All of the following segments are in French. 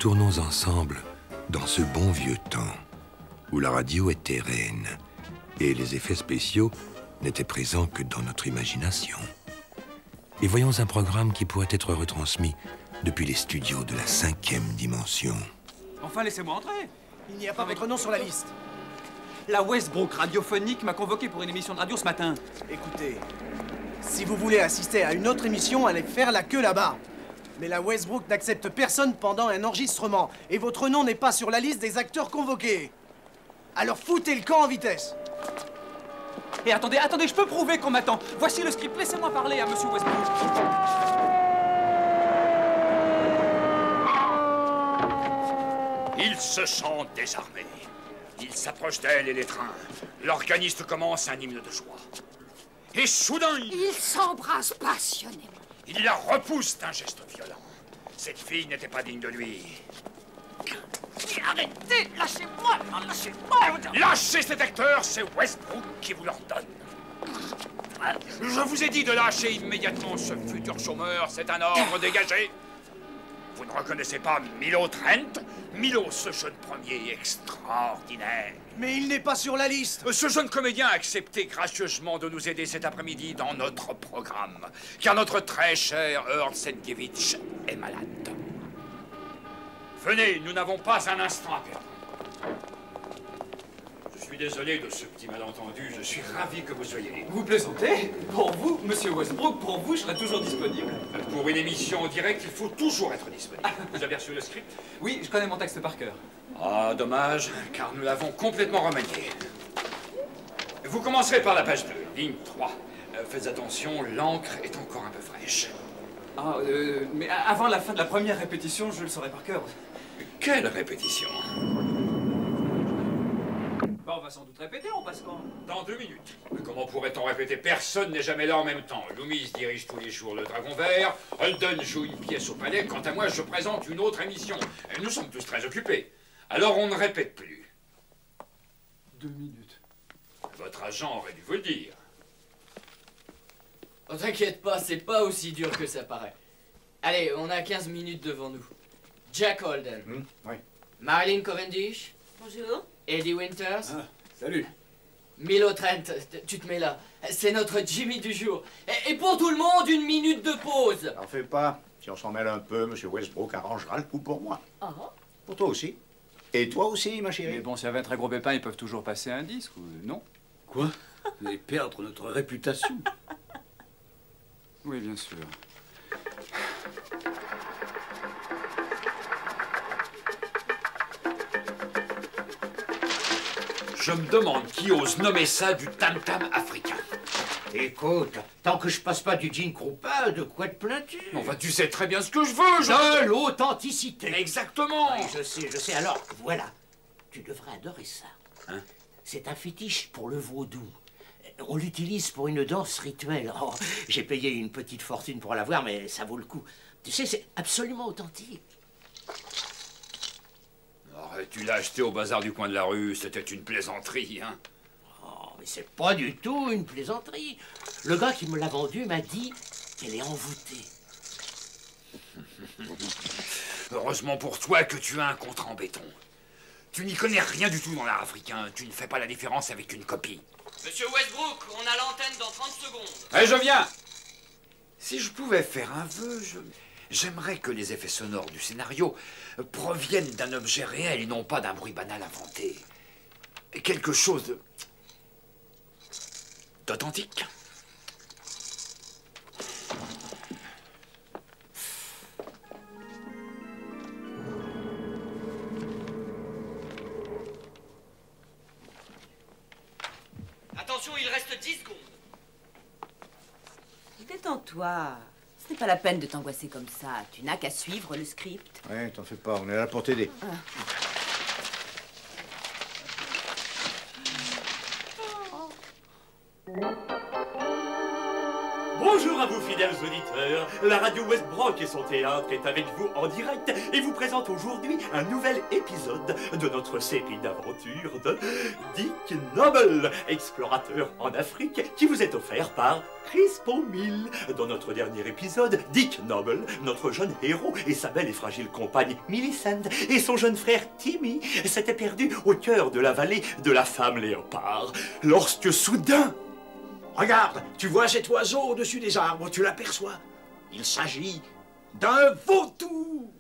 retournons ensemble dans ce bon vieux temps où la radio était reine et les effets spéciaux n'étaient présents que dans notre imagination. Et voyons un programme qui pourrait être retransmis depuis les studios de la 5e dimension. Enfin, laissez-moi entrer. Il n'y a pas votre nom sur la liste. La Westbrook radiophonique m'a convoqué pour une émission de radio ce matin. Écoutez, si vous voulez assister à une autre émission, allez faire la queue là-bas. Mais la Westbrook n'accepte personne pendant un enregistrement. Et votre nom n'est pas sur la liste des acteurs convoqués. Alors foutez le camp en vitesse. Et attendez, je peux prouver qu'on m'attend. Voici le script, laissez-moi parler à Monsieur Westbrook. Ils se sentent désarmés. Ils s'approchent d'elle et les trains. L'organiste commence un hymne de joie. Et soudain, Ils s'embrassent passionnément. il la repousse d'un geste violent. Cette fille n'était pas digne de lui. Arrêtez, lâchez-moi, non, lâchez-moi. Lâchez cet acteur, c'est Westbrook qui vous l'ordonne. Je vous ai dit de lâcher immédiatement ce futur chômeur, c'est un ordre dégagé. Vous ne reconnaissez pas Milo Trent? Milo, ce jeune premier extraordinaire. Mais il n'est pas sur la liste. Ce jeune comédien a accepté gracieusement de nous aider cet après-midi dans notre programme, car notre très cher Earl Sienkiewicz est malade. Venez, nous n'avons pas un instant à perdre. Je suis désolé de ce petit malentendu, je suis ravi que vous soyez libre. Vous plaisantez? Pour vous, Monsieur Westbrook, pour vous, je serai toujours disponible. Pour une émission en direct, il faut toujours être disponible. Vous avez reçu le script? Oui, je connais mon texte par cœur. Ah, dommage, car nous l'avons complètement remanié. Vous commencerez par la page 2, ligne 3. Faites attention, l'encre est encore un peu fraîche. Ah, mais avant la fin de la première répétition, je le saurai par cœur. Quelle répétition? Bah, on va sans doute répéter, on passe quand? Dans 2 minutes. Mais comment pourrait-on répéter? Personne n'est jamais là en même temps. Loomis dirige tous les jours le Dragon Vert, Holden joue une pièce au palais, quant à moi, je présente une autre émission. Et nous sommes tous très occupés. Alors on ne répète plus. 2 minutes. Votre agent aurait dû vous le dire. Oh, t'inquiète pas, c'est pas aussi dur que ça paraît. Allez, on a 15 minutes devant nous. Jack Holden. Oui. Marilyn Cavendish. Bonjour. Eddie Winters. Ah, salut. Milo Trent, tu te mets là. C'est notre Jimmy du jour. Et pour tout le monde, 1 minute de pause. T'en fais pas. Si on s'en mêle un peu, M. Westbrook arrangera le coup pour moi. Oh. Pour toi aussi. Et toi aussi, ma chérie. Mais bon, s'il y avait un très gros pépin, ils peuvent toujours passer un disque, ou non? Quoi? Vous allez perdre notre réputation. Oui, bien sûr. Je me demande qui ose nommer ça du tam-tam africain. Écoute, tant que je passe pas du jean croupa, de quoi te plains-tu? Enfin, tu sais très bien ce que je veux, De l'authenticité. Exactement. Oui, je sais. Alors, voilà. Tu devrais adorer ça. Hein? C'est un fétiche pour le vaudou. On l'utilise pour une danse rituelle. Oh, j'ai payé une petite fortune pour l'avoir, mais ça vaut le coup. Tu sais, c'est absolument authentique. Arrête, tu l'as acheté au bazar du coin de la rue, c'était une plaisanterie, hein? Oh, mais c'est pas du tout une plaisanterie. Le gars qui me l'a vendu m'a dit qu'elle est envoûtée. Heureusement pour toi que tu as un contrat en béton. Tu n'y connais rien du tout dans l'art africain, tu ne fais pas la différence avec une copie. Monsieur Westbrook, on a l'antenne dans 30 secondes. Allez, je viens. Si je pouvais faire un vœu, j'aimerais que les effets sonores du scénario proviennent d'un objet réel et non pas d'un bruit banal inventé. Quelque chose d'authentique. Attention, il reste 10 secondes. Détends-toi. Ce n'est pas la peine de t'angoisser comme ça. Tu n'as qu'à suivre le script. Ouais, t'en fais pas, on est là pour t'aider. Bonjour Bonjour à vous, fidèles auditeurs. La radio Westbrook et son théâtre est avec vous en direct et vous présente aujourd'hui un nouvel épisode de notre série d'aventures de Dick Noble, explorateur en Afrique, qui vous est offert par Crispo Mill. Dans notre dernier épisode, Dick Noble, notre jeune héros, et sa belle et fragile compagne Millicent et son jeune frère Timmy s'étaient perdus au cœur de la vallée de la femme léopard, lorsque soudain... Regarde, tu vois cet oiseau au-dessus des arbres, tu l'aperçois? Il s'agit d'un vautour.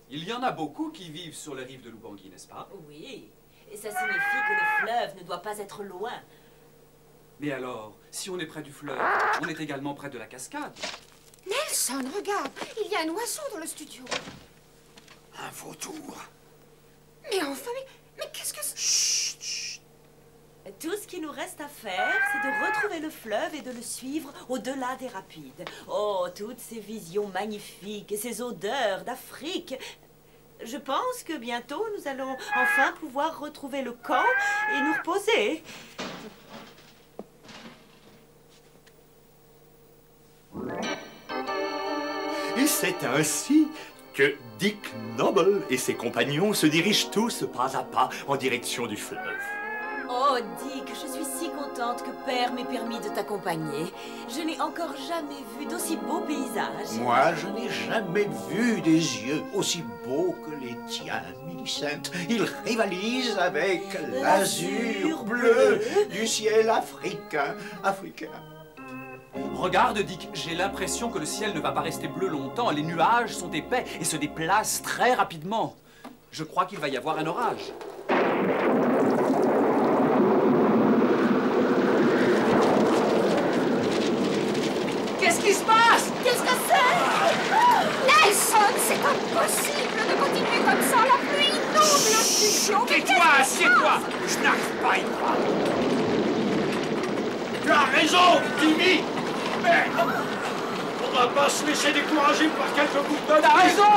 Il y en a beaucoup qui vivent sur les rives de l'Oubangui, n'est-ce pas? Oui, et ça signifie que le fleuve ne doit pas être loin. Mais alors, si on est près du fleuve, on est également près de la cascade. Nelson, regarde, il y a un oiseau dans le studio. Un vautour. Mais enfin, mais qu'est-ce que c'est? Chut, chut. Tout ce qu'il nous reste à faire, c'est de retrouver le fleuve et de le suivre au-delà des rapides. Oh, toutes ces visions magnifiques et ces odeurs d'Afrique. Je pense que bientôt, nous allons enfin pouvoir retrouver le camp et nous reposer. Et c'est ainsi que Dick Noble et ses compagnons se dirigent tous pas à pas en direction du fleuve. Oh, Dick, je suis si contente que Père m'ait permis de t'accompagner. Je n'ai encore jamais vu d'aussi beaux paysages. Moi, je n'ai jamais vu des yeux aussi beaux que les tiens, Millicent. Ils rivalisent avec l'azur bleu du ciel africain. Regarde, Dick, j'ai l'impression que le ciel ne va pas rester bleu longtemps. Les nuages sont épais et se déplacent très rapidement. Je crois qu'il va y avoir un orage. Qu'est-ce qui se passe? Qu'est-ce que c'est? Nelson, c'est impossible de continuer comme ça. La pluie inonde le studio. Tais-toi, assieds-toi. Je n'arrive pas à y croire. Tu as raison, Timmy. Mais on va pas se laisser décourager par quelques gouttes d'eau. T'as raison.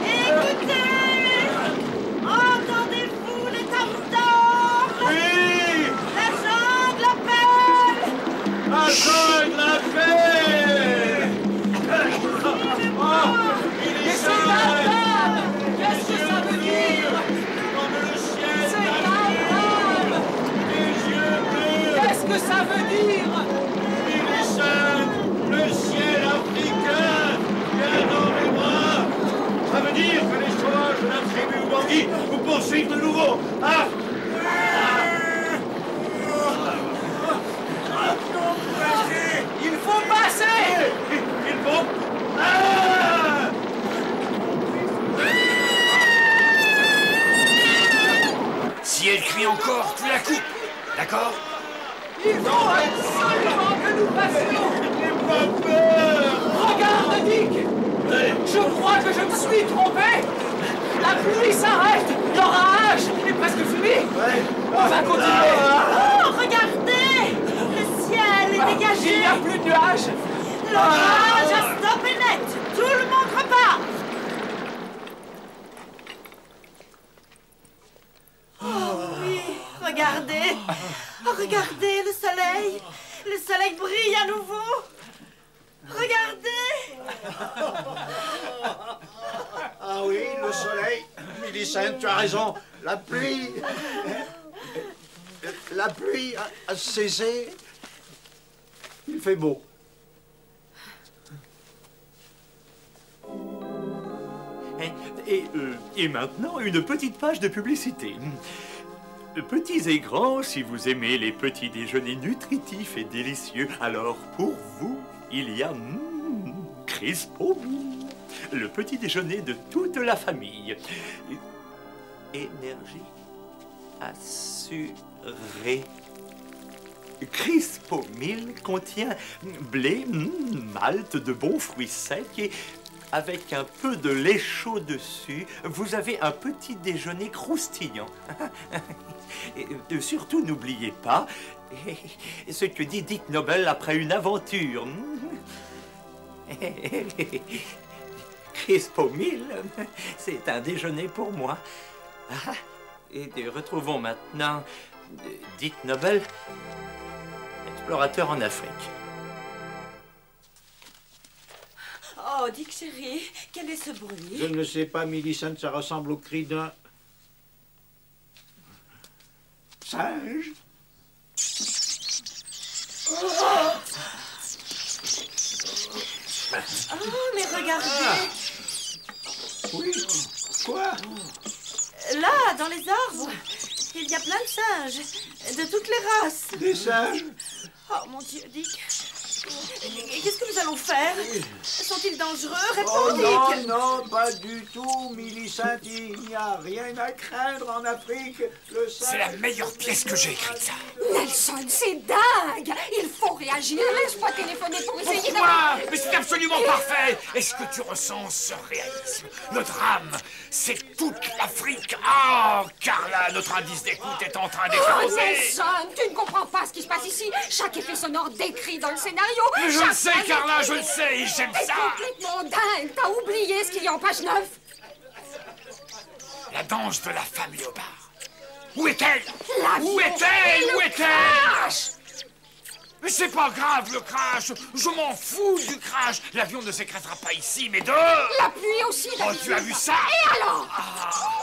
Écoutez! Entendez-vous les tambours? Oui. La jungle appelle! La jungle appelle. Mais c'est Adam! Qu'est-ce que ça veut dire? Comme le ciel C'est d'Afrique, Adam! les yeux bleus. Qu'est-ce que ça veut dire? Le ciel africain vient dans mes bras. Ça veut dire que les sauvages de la tribu Oubangui vous poursuivent de nouveau. Ah! Il faut passer! Il faut... Ah! Si elle crie encore, tu la coupes. D'accord? Il faut absolument que nous passions! N'aie pas peur! Regarde, Dick! Je crois que je me suis trompé! La pluie s'arrête! L'orage est presque fini! On va continuer! Oh, regardez! Le ciel est dégagé! Il n'y a plus de nuages! L'orage a stoppé net! Tout le monde repart! Oh oui, regardez! Oh, regardez le soleil! Le soleil brille à nouveau! Regardez! Ah oui, le soleil. Millicent, tu as raison. La pluie... La pluie a cessé. Il fait beau. Et maintenant, une petite page de publicité. Petits et grands, si vous aimez les petits déjeuners nutritifs et délicieux, alors pour vous, il y a Crispo Mill, le petit déjeuner de toute la famille. Énergie assurée. Crispo Mill contient blé, malt, de bons fruits secs et avec un peu de lait chaud dessus, vous avez un petit déjeuner croustillant. Et surtout, n'oubliez pas ce que dit Dick Noble après une aventure. Crispo Mill, c'est un déjeuner pour moi. Et retrouvons maintenant Dick Noble explorateurs en Afrique. Oh, Dick chéri, quel est ce bruit? Je ne le sais pas, Millicent, ça ressemble au cri d'un... singe. Oh, mais regardez! Oui, quoi? Là, dans les arbres, il y a plein de singes, de toutes les races. Des singes? Oh, mon Dieu, Dick. Qu'est-ce que nous allons faire? Sont-ils dangereux? Réponds, Oh non, Dick. non, pas du tout, Millicent. Il n'y a rien à craindre en Afrique. Le singe... C'est la meilleure pièce que j'ai écrite, ça. Nelson, c'est dingue! Il faut réagir. Laisse-moi téléphoner pour essayer Pourquoi? Mais c'est absolument parfait. Est-ce que tu ressens ce réalisme? Le drame, c'est toute l'Afrique. Oh, Carla, notre indice d'écoute est en train Oh, d'exploser. Nelson, tu ne comprends pas ce qui se passe ici. Chaque effet sonore décrit dans le scénario. Mais je chaque le sais, phrase Carla, est- je le sais, et j'aime est ça. complètement dingue. T'as oublié ce qu'il y a en page 9. La danse de la femme léopard. Où est-elle? L'avion Où est-elle? et le Où est-elle? Mais c'est pas grave, le crash. Je m'en fous du crash. L'avion ne s'écrasera pas ici, mais dehors. La pluie aussi, Oh, tu as vu ça? Et alors?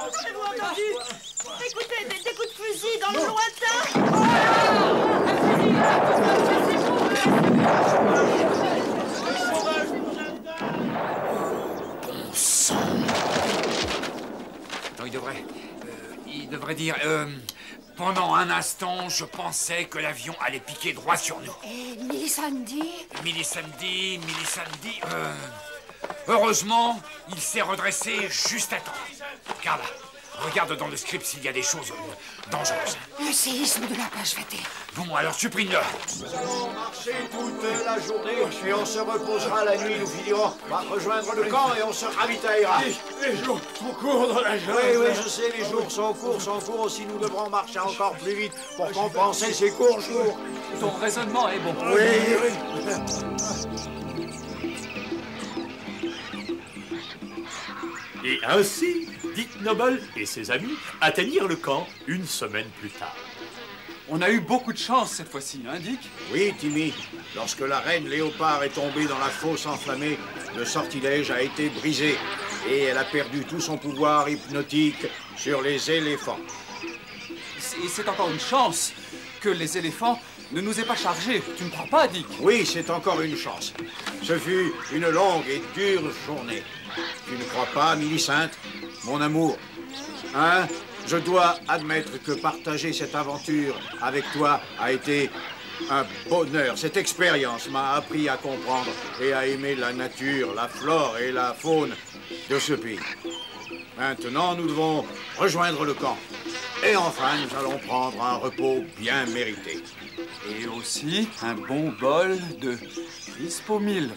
Avez-vous entendu? Écoutez, des coups de fusil dans le lointain. Bon sang. Non, il devrait dire... pendant un instant, je pensais que l'avion allait piquer droit sur nous. Et Millicent. Millicent, heureusement, il s'est redressé juste à temps. Carla, regarde dans le script s'il y a des choses dangereuses. Le séisme de la page 21. Bon, alors supprime-le. Nous allons marcher toute la journée et on se reposera la nuit. Nous finirons par rejoindre le camp et on se ravitaillera. Les jours sont courts dans la jungle. Oui, je sais, les jours sont courts. Aussi, nous devrons marcher encore plus vite pour compenser ces courts jours. Ton raisonnement est bon. Et ainsi, Dick Noble et ses amis atteignirent le camp une semaine plus tard. On a eu beaucoup de chance cette fois-ci, hein, Dick? Oui, Timmy. Lorsque la reine Léopard est tombée dans la fosse enflammée, le sortilège a été brisé et elle a perdu tout son pouvoir hypnotique sur les éléphants. Et c'est encore une chance que les éléphants ne nous aient pas chargés. Tu ne crois pas, Dick? Oui, c'est encore une chance. Ce fut une longue et dure journée. Tu ne crois pas, Millicent, mon amour? Hein? Je dois admettre que partager cette aventure avec toi a été un bonheur. Cette expérience m'a appris à comprendre et à aimer la nature, la flore et la faune de ce pays. Maintenant, nous devons rejoindre le camp. Et enfin, nous allons prendre un repos bien mérité. Et aussi un bon bol de crisp au mil.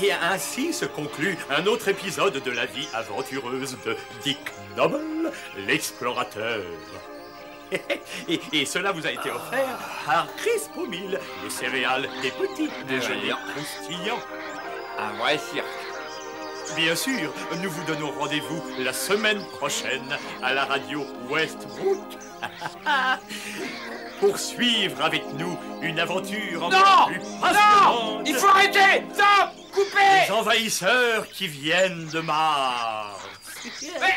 Et ainsi se conclut un autre épisode de la vie aventureuse de Dick Noble, l'explorateur. Et cela vous a été offert par Crisp au mil, les céréales des petits déjeuners croustillants. Un vrai cirque. Bien sûr, nous vous donnons rendez-vous la semaine prochaine à la radio Westbrook pour suivre avec nous une aventure encore plus passionnante. Il faut arrêter! Stop! Coupez! Les envahisseurs qui viennent de Mars. Mais